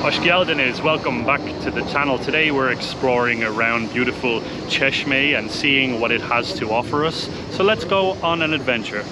Hoş geldiniz, welcome back to the channel. Today we're exploring around beautiful Çeşme and seeing what it has to offer us. So let's go on an adventure.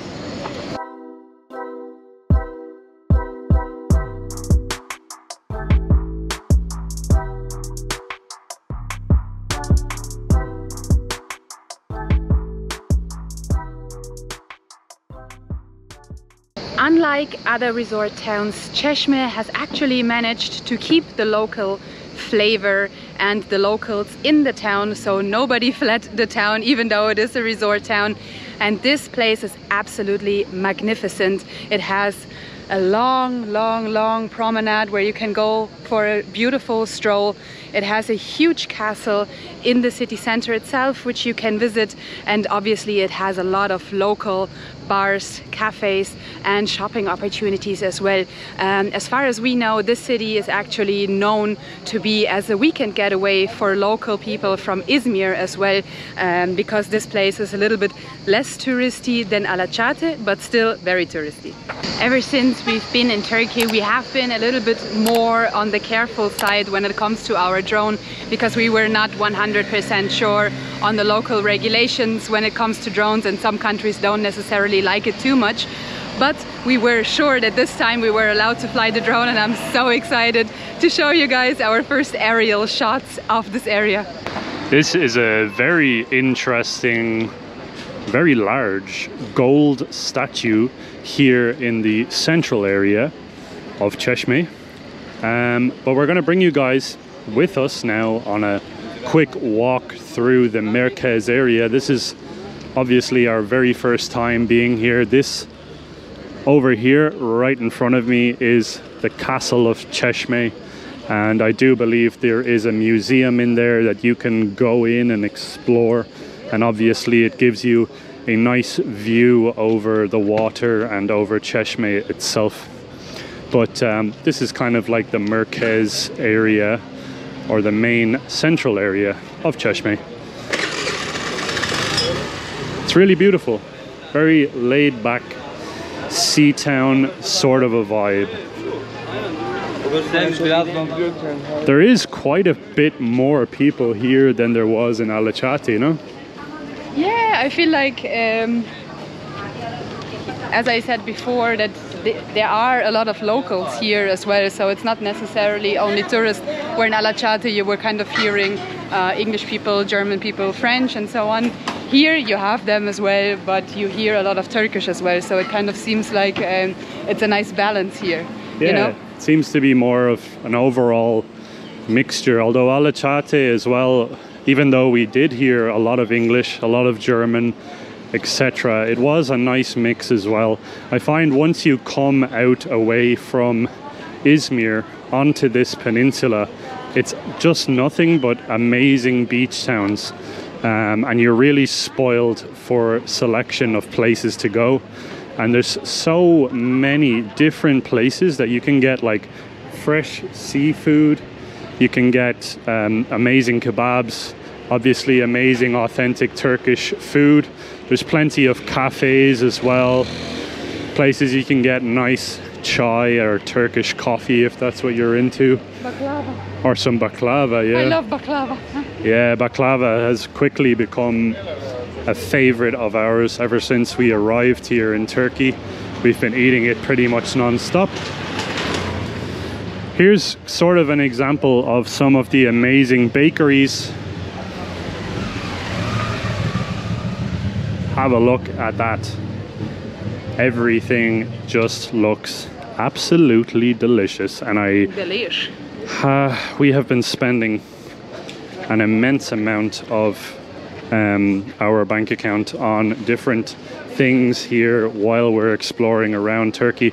Unlike other resort towns, Çeşme has actually managed to keep the local flavor and the locals in the town, so nobody fled the town even though it is a resort town. And this place is absolutely magnificent. It has a long promenade where you can go for a beautiful stroll. It has a huge castle in the city center itself which you can visit, and obviously it has a lot of local bars, cafes and shopping opportunities as well. As far as we know, this city is actually known to be as a weekend getaway for local people from Izmir as well, because this place is a little bit less touristy than Alaçatı, but still very touristy. Ever since we've been in Turkey, we have been a little bit more on the careful side when it comes to our drone, because we were not 100% sure on the local regulations when it comes to drones, and some countries don't necessarily like it too much. But we were sure that this time we were allowed to fly the drone, and I'm so excited to show you guys our first aerial shots of this area. This is a very interesting, very large gold statue here in the central area of Çeşme. But we're going to bring you guys with us now on a quick walk through the Merkez area. This is obviously our very first time being here. This over here right in front of me is the castle of Çeşme, and I do believe there is a museum in there that you can go in and explore, and obviously it gives you a nice view over the water and over Çeşme itself. But this is kind of like the Merkez area, or the main central area of Çeşme. It's really beautiful, very laid back, sea town sort of a vibe. There is quite a bit more people here than there was in Alaçatı, you know? Yeah, I feel like, as I said before, that there are a lot of locals here as well, so it's not necessarily only tourists. Where in Alaçatı you were kind of hearing English people, German people, French and so on. Here you have them as well, but you hear a lot of Turkish as well, so it kind of seems like it's a nice balance here. Yeah, you know? It seems to be more of an overall mixture, although Alaçatı as well, even though we did hear a lot of English, a lot of German, etc., it was a nice mix as well. I find once you come out away from Izmir onto this peninsula, it's just nothing but amazing beach towns, and you're really spoiled for selection of places to go. And there's so many different places that you can get, like fresh seafood, you can get amazing kebabs, obviously amazing authentic Turkish food. There's plenty of cafes as well, places you can get nice chai or Turkish coffee if that's what you're into. Baklava. Or some baklava, yeah. I love baklava. Yeah, baklava has quickly become a favorite of ours ever since we arrived here in Turkey. We've been eating it pretty much non-stop. Here's sort of an example of some of the amazing bakeries. Have a look at that. Everything just looks absolutely delicious, and Delish. We have been spending an immense amount of our bank account on different things here while we're exploring around Turkey.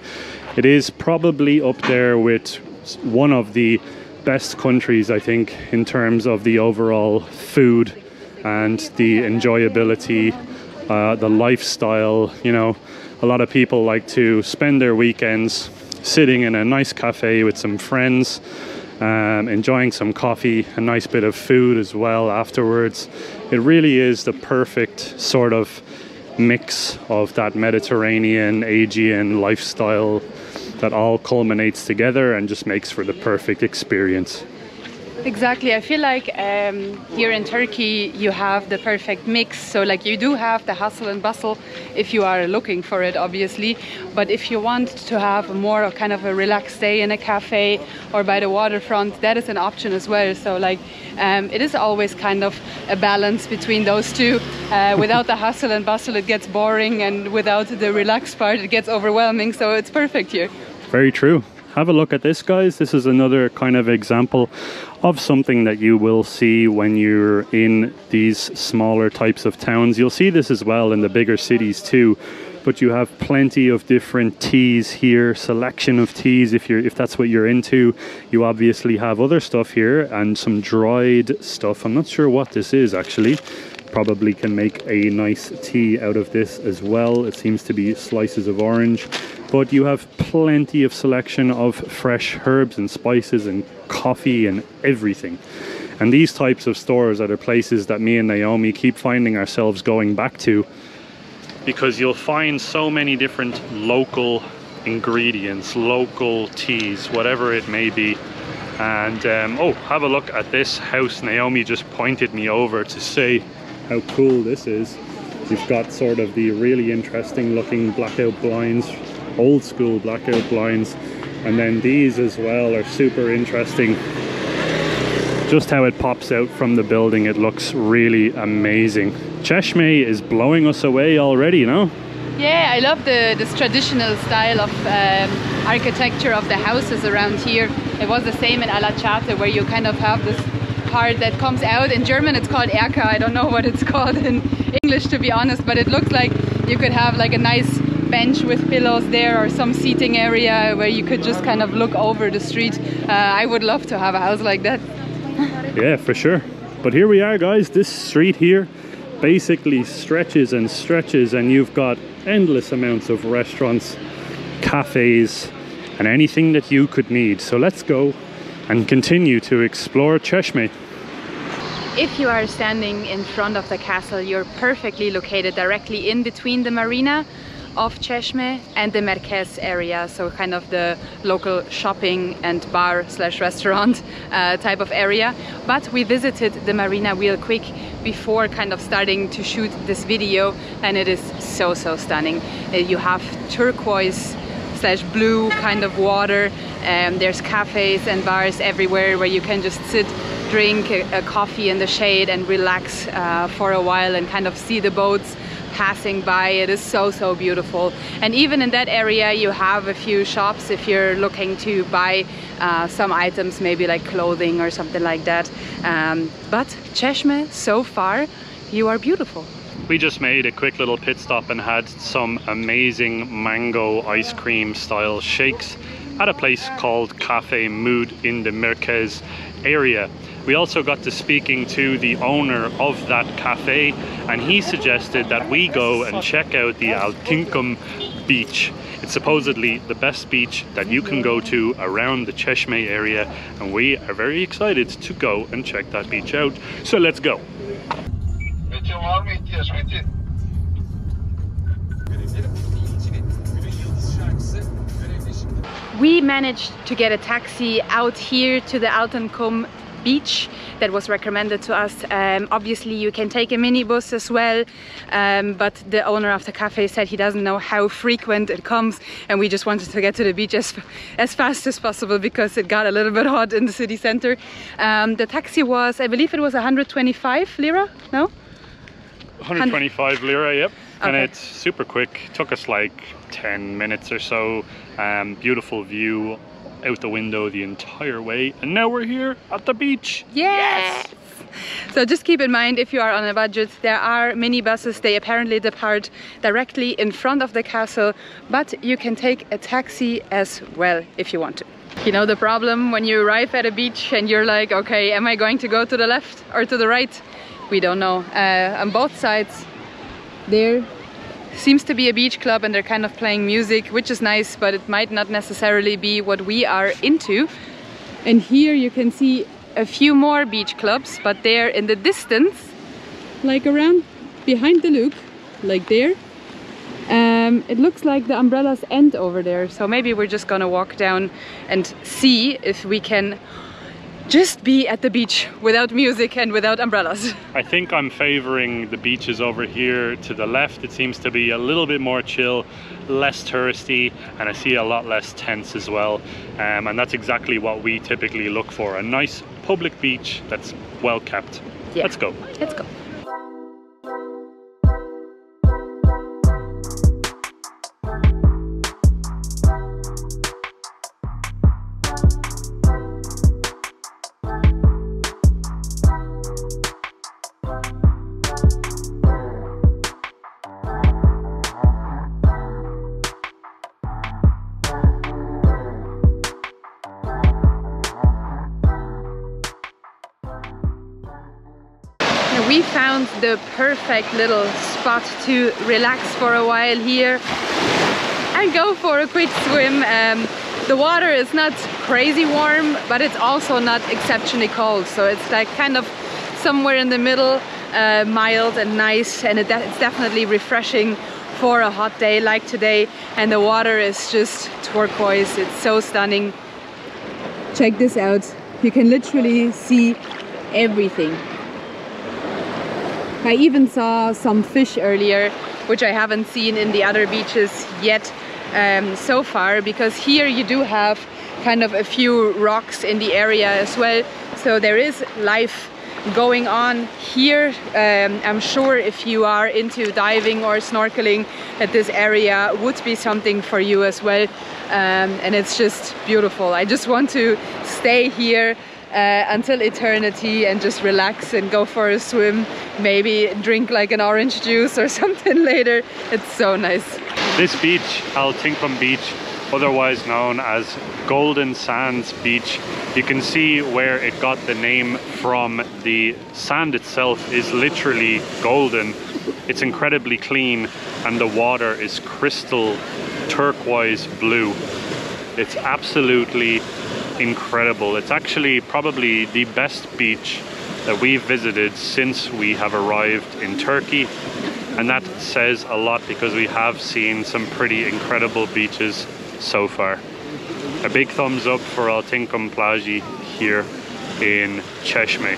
It is probably up there with one of the best countries, I think, in terms of the overall food and the enjoyability, the lifestyle. You know, a lot of people like to spend their weekends sitting in a nice cafe with some friends, enjoying some coffee, a nice bit of food as well afterwards. It really is the perfect sort of mix of that Mediterranean, Aegean lifestyle that all culminates together and just makes for the perfect experience. Exactly. I feel like here in Turkey you have the perfect mix. So like you do have the hustle and bustle if you are looking for it, obviously. But if you want to have more of kind of a relaxed day in a cafe or by the waterfront, that is an option as well. So like it is always kind of a balance between those two. Without the hustle and bustle it gets boring, and without the relaxed part it gets overwhelming. So it's perfect here. Very true. Have a look at this, guys. This is another kind of example of something that you will see when you're in these smaller types of towns. You'll see this as well in the bigger cities too, but you have plenty of different teas here, selection of teas if that's what you're into. You obviously have other stuff here and some dried stuff. I'm not sure what this is actually. Probably can make a nice tea out of this as well. It seems to be slices of orange. But you have plenty of selection of fresh herbs and spices and coffee and everything. And these types of stores are the places that me and Naomi keep finding ourselves going back to, because you'll find so many different local ingredients, local teas, whatever it may be. And oh, have a look at this house. Naomi just pointed me over to say how cool this is. You've got sort of the really interesting looking blackout blinds, old school blackout blinds, and then these as well are super interesting. Just how it pops out from the building, it looks really amazing. Çeşme is blowing us away already, you know? Yeah, I love this traditional style of architecture of the houses around here. It was the same in Alaçatı, where you kind of have this part that comes out. In German it's called Erker. I don't know what it's called in English, to be honest, but it looks like you could have like a nice bench with pillows there, or some seating area where you could just kind of look over the street. I would love to have a house like that. Yeah, for sure. But here we are, guys. This street here basically stretches and stretches, and you've got endless amounts of restaurants, cafes, and anything that you could need. So let's go and continue to explore Çeşme. If you are standing in front of the castle, you're perfectly located directly in between the marina of Çeşme and the Merkez area, so kind of the local shopping and bar slash restaurant type of area. But we visited the marina real quick before kind of starting to shoot this video, and it is so stunning. You have turquoise slash blue kind of water, and there's cafes and bars everywhere where you can just sit, drink a coffee in the shade and relax for a while and kind of see the boats passing by. It is so beautiful. And even in that area you have a few shops if you're looking to buy some items, maybe like clothing or something like that. But Çeşme, so far you are beautiful. We just made a quick little pit stop and had some amazing mango ice cream style shakes at a place called Cafe Mood in the Merkez area. We also got to speaking to the owner of that cafe, and he suggested that we go and check out the Altınkum beach. It's supposedly the best beach that you can go to around the Çeşme area, and we are very excited to go and check that beach out. So let's go. We managed to get a taxi out here to the Altınkum beach that was recommended to us. Obviously you can take a minibus as well, but the owner of the cafe said he doesn't know how frequent it comes, and we just wanted to get to the beach as fast as possible because it got a little bit hot in the city center. The taxi was, I believe it was 125 lira, no? 125 lira, yep. Okay. And it's super quick. Took us like 10 minutes or so. Beautiful view out the window the entire way, and now we're here at the beach. Yes! So just keep in mind, if you are on a budget, there are minibuses. They apparently depart directly in front of the castle, but you can take a taxi as well if you want to. You know the problem when you arrive at a beach and you're like, okay, am I going to go to the left or to the right? We don't know. On both sides there seems to be a beach club, and they're kind of playing music, which is nice, but it might not necessarily be what we are into. And here you can see a few more beach clubs, but they're in the distance, like around behind the loop, like there. It looks like the umbrellas end over there, so maybe we're just gonna walk down and see if we can just be at the beach without music and without umbrellas. I think I'm favoring the beaches over here to the left. It seems to be a little bit more chill, less touristy, and I see a lot less tents as well. And that's exactly what we typically look for, a nice public beach that's well kept. Yeah. Let's go. Let's go. We found the perfect little spot to relax for a while here and go for a quick swim. The water is not crazy warm, but it's also not exceptionally cold, so it's like kind of somewhere in the middle, mild and nice, and it's definitely refreshing for a hot day like today. And the water is just turquoise. It's so stunning. Check this out. You can literally see everything. I even saw some fish earlier, which I haven't seen in the other beaches yet so far, because here you do have kind of a few rocks in the area as well, so there is life going on here. I'm sure if you are into diving or snorkeling, that this area would be something for you as well, and it's just beautiful. I just want to stay here until eternity and just relax and go for a swim, maybe drink like an orange juice or something later. It's so nice. This beach, Al Tinkum Beach, otherwise known as Golden Sands Beach, you can see where it got the name from. The sand itself is literally golden. It's incredibly clean and the water is crystal turquoise blue. It's absolutely incredible. It's actually probably the best beach that we've visited since we have arrived in Turkey, and that says a lot because we have seen some pretty incredible beaches so far. A big thumbs up for Al Tinkum Plaji here in Çeşme.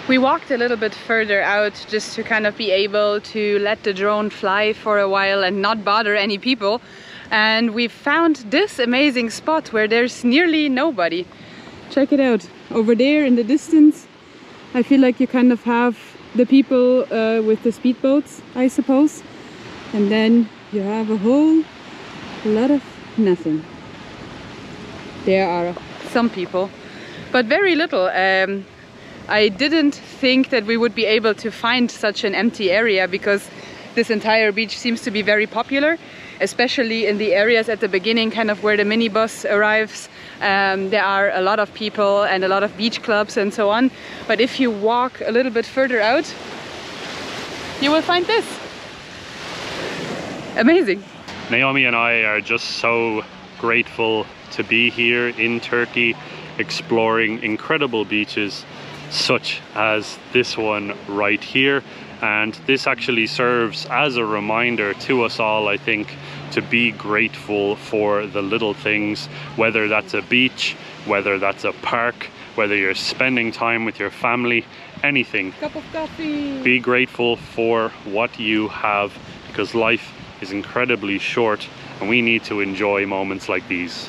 We walked a little bit further out just to kind of be able to let the drone fly for a while and not bother any people. And we found this amazing spot where there's nearly nobody. Check it out. Over there in the distance, I feel like you kind of have the people with the speedboats, I suppose. And then you have a whole lot of nothing. There are some people, but very little. I didn't think that we would be able to find such an empty area, because this entire beach seems to be very popular, especially in the areas at the beginning, kind of where the minibus arrives. There are a lot of people and a lot of beach clubs and so on. But if you walk a little bit further out, you will find this. Amazing. Naomi and I are just so grateful to be here in Turkey, exploring incredible beaches such as this one right here. And this actually serves as a reminder to us all, I think, to be grateful for the little things, whether that's a beach, whether that's a park, whether you're spending time with your family, anything. Cup of coffee. Be grateful for what you have, because life is incredibly short and we need to enjoy moments like these.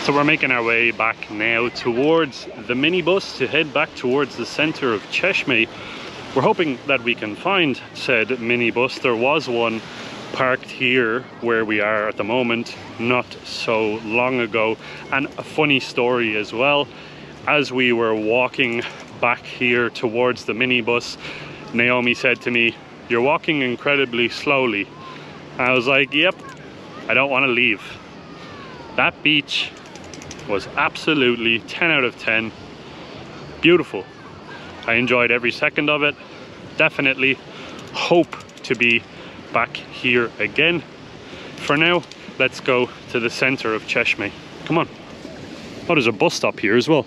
So we're making our way back now towards the minibus to head back towards the center of Çeşme. We're hoping that we can find said minibus. There was one parked here where we are at the moment not so long ago. And a funny story as well, as we were walking back here towards the minibus, Naomi said to me, "You're walking incredibly slowly." I was like, yep, I don't want to leave. That beach was absolutely 10 out of 10. Beautiful. I enjoyed every second of it. Definitely hope to be back here again. For now, let's go to the center of Çeşme. Come on. Oh, there's a bus stop here as well.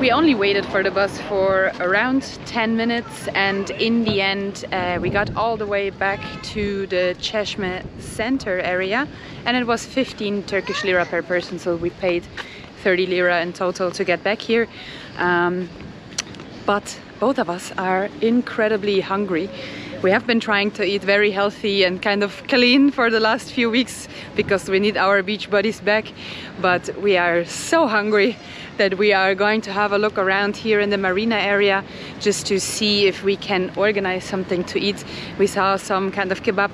We only waited for the bus for around 10 minutes, and in the end we got all the way back to the Çeşme center area, and it was 15 Turkish lira per person, so we paid 30 lira in total to get back here. But both of us are incredibly hungry. We have been trying to eat very healthy and kind of clean for the last few weeks because we need our beach buddies back, but we are so hungry that we are going to have a look around here in the marina area just to see if we can organize something to eat. We saw some kind of kebab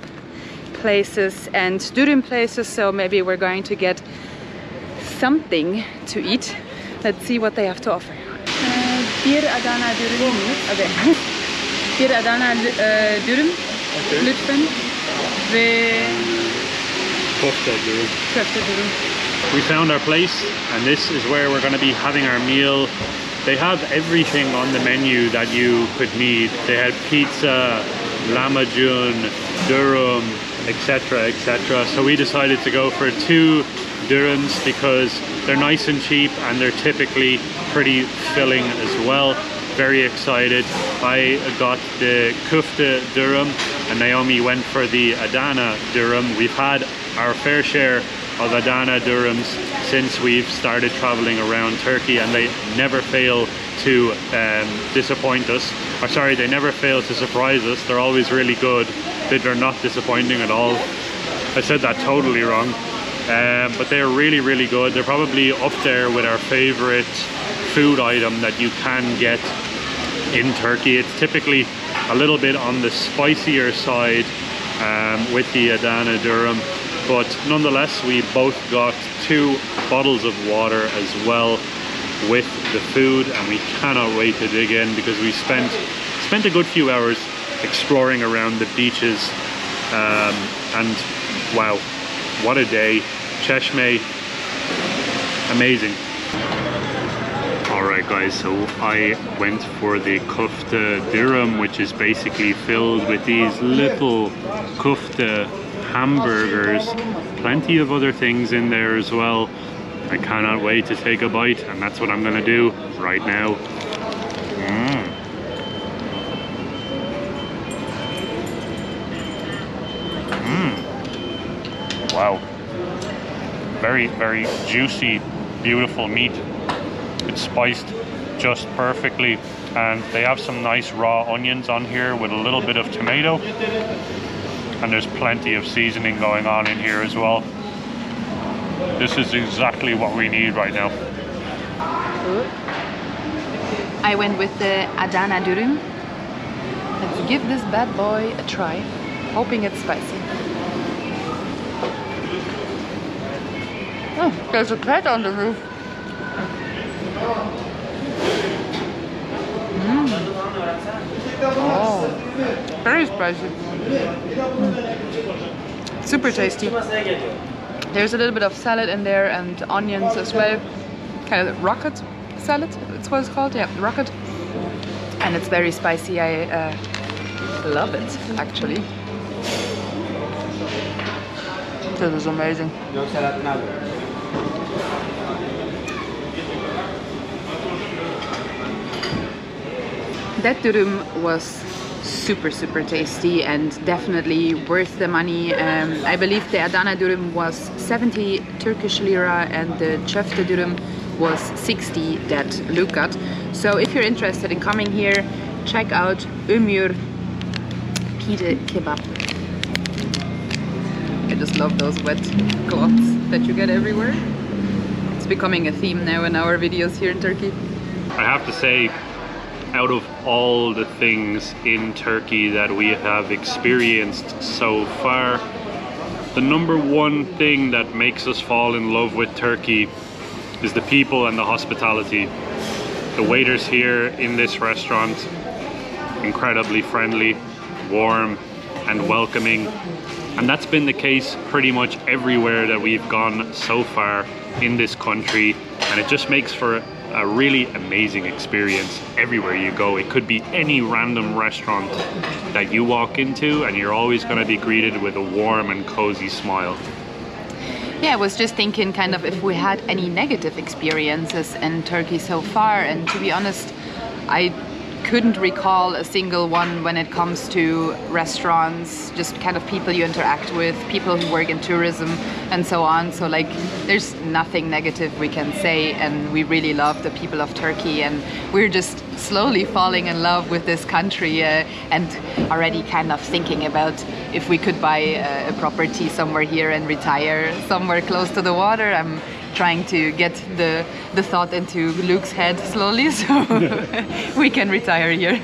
places and dürüm places, so maybe we're going to get something to eat. Let's see what they have to offer. Bir Adana dürüm. Okay. Bir Adana dürüm lütfen ve Köfte dürüm. köfte dürüm. We found our place, and this is where we're going to be having our meal. They have everything on the menu that you could need. They had pizza, lahmacun, dürüm, etc, etc. So we decided to go for 2 dürüms because they're nice and cheap and they're typically pretty filling as well. Very excited. I got the köfte dürüm and Naomi went for the Adana dürüm. We've had our fair share of Adana dürüms since we've started traveling around Turkey, and they never fail to disappoint us. Or sorry, they never fail to surprise us. They're always really good. They're not disappointing at all. I said that totally wrong. But they're really, really good. They're probably up there with our favorite food item that you can get in Turkey. It's typically a little bit on the spicier side with the Adana dürüm, but nonetheless we both got 2 bottles of water as well with the food, and we cannot wait to dig in because we spent a good few hours exploring around the beaches, and wow, what a day. Çeşme, amazing. Alright guys, so I went for the köfte dürüm, which is basically filled with these little köfte hamburgers. Plenty of other things in there as well. I cannot wait to take a bite, and that's what I'm gonna do right now. Wow. Very, very juicy, beautiful meat. It's spiced just perfectly, and they have some nice raw onions on here with a little bit of tomato, and there's plenty of seasoning going on in here as well. This is exactly what we need right now. I went with the Adana dürüm. Let's give this bad boy a try, hoping it's spicy. Oh, there's a cat on the roof. Oh, very spicy. Super tasty. There's a little bit of salad in there and onions as well. Kind of rocket salad, that's what it's called. Yeah, rocket. And it's very spicy. I love it, actually. This is amazing. That dürüm was super tasty and definitely worth the money. I believe the Adana dürüm was 70 Turkish lira and the köfte dürüm was 60 that Luke got. So if you're interested in coming here, check out Izmir Pide Kebab. I just love those wet cloths that you get everywhere. It's becoming a theme now in our videos here in Turkey. I have to say, out of all the things in Turkey that we have experienced so far, the #1 thing that makes us fall in love with Turkey is the people and the hospitality. The waiters here in this restaurant, incredibly friendly, warm and welcoming. And that's been the case pretty much everywhere that we've gone so far in this country, and it just makes for a really amazing experience everywhere you go. It could be any random restaurant that you walk into and you're always going to be greeted with a warm and cozy smile. Yeah, I was just thinking kind of if we had any negative experiences in Turkey so far, and to be honest, I couldn't recall a single one when it comes to restaurants, just kind of people you interact with, people who work in tourism and so on. So like there's nothing negative we can say, and we really love the people of Turkey, and we're just slowly falling in love with this country and already kind of thinking about if we could buy a property somewhere here and retire somewhere close to the water. I'm trying to get the thought into Luke's head slowly, so we can retire here.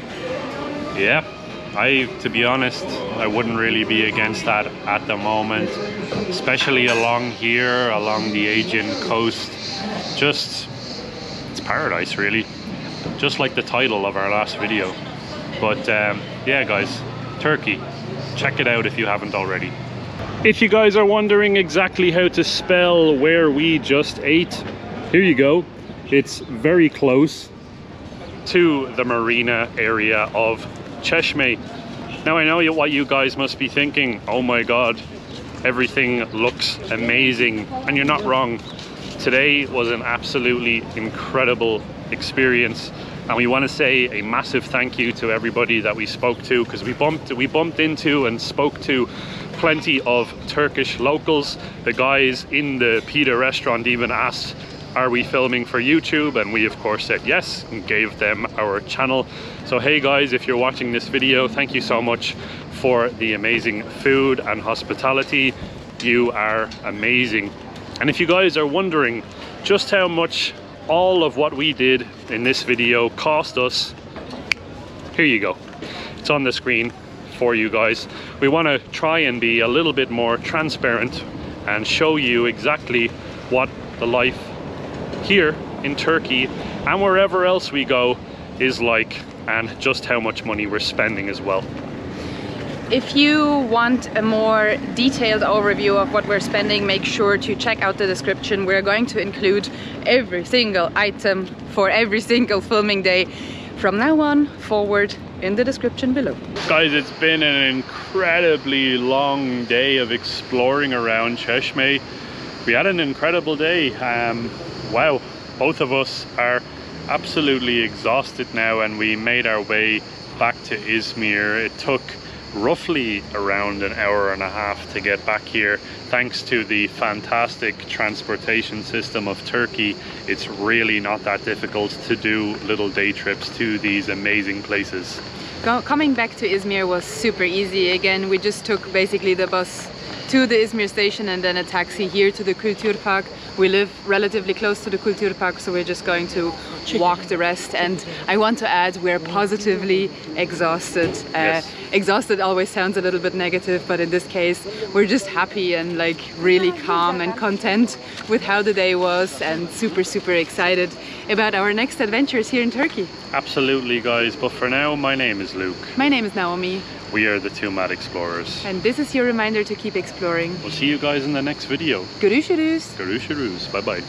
Yeah, to be honest, I wouldn't really be against that at the moment, especially along here, along the Aegean coast. Just, it's paradise really, just like the title of our last video. But yeah guys, Turkey, check it out if you haven't already. If you guys are wondering exactly how to spell where we just ate, here you go. It's very close to the marina area of Çeşme. Now I know what you guys must be thinking, oh my god, everything looks amazing, and you're not wrong. Today was an absolutely incredible experience, and we want to say a massive thank you to everybody that we spoke to, because we bumped into and spoke to plenty of Turkish locals. The guys in the pita restaurant even asked, are we filming for YouTube? And we of course said yes, and gave them our channel. So hey guys, if you're watching this video, thank you so much for the amazing food and hospitality. You are amazing. And if you guys are wondering just how much all of what we did in this video cost us, here you go. It's on the screen for you guys. We want to try and be a little bit more transparent and show you exactly what the life here in Turkey and wherever else we go is like, and just how much money we're spending as well. If you want a more detailed overview of what we're spending, make sure to check out the description. We're going to include every single item for every single filming day from now on forward in the description below. Guys, it's been an incredibly long day of exploring around Çeşme. We had an incredible day. Wow, both of us are absolutely exhausted now, and we made our way back to Izmir. It took roughly around an hour and a half to get back here. Thanks to the fantastic transportation system of Turkey, it's really not that difficult to do little day trips to these amazing places. Coming back to Izmir was super easy. Again, we just took basically the bus to the Izmir station and then a taxi here to the Kültürpark. We live relatively close to the Kültürpark, so we're just going to walk the rest. And I want to add, we're positively exhausted. Yes. Exhausted always sounds a little bit negative, but in this case, we're just happy and like really calm and content with how the day was, and super, super excited about our next adventures here in Turkey. Absolutely guys, but for now, my name is Luke. My name is Naomi. We are the two Mad Explorers. And this is your reminder to keep exploring. We'll see you guys in the next video. Görüşürüz. Görüşürüz. Bye bye.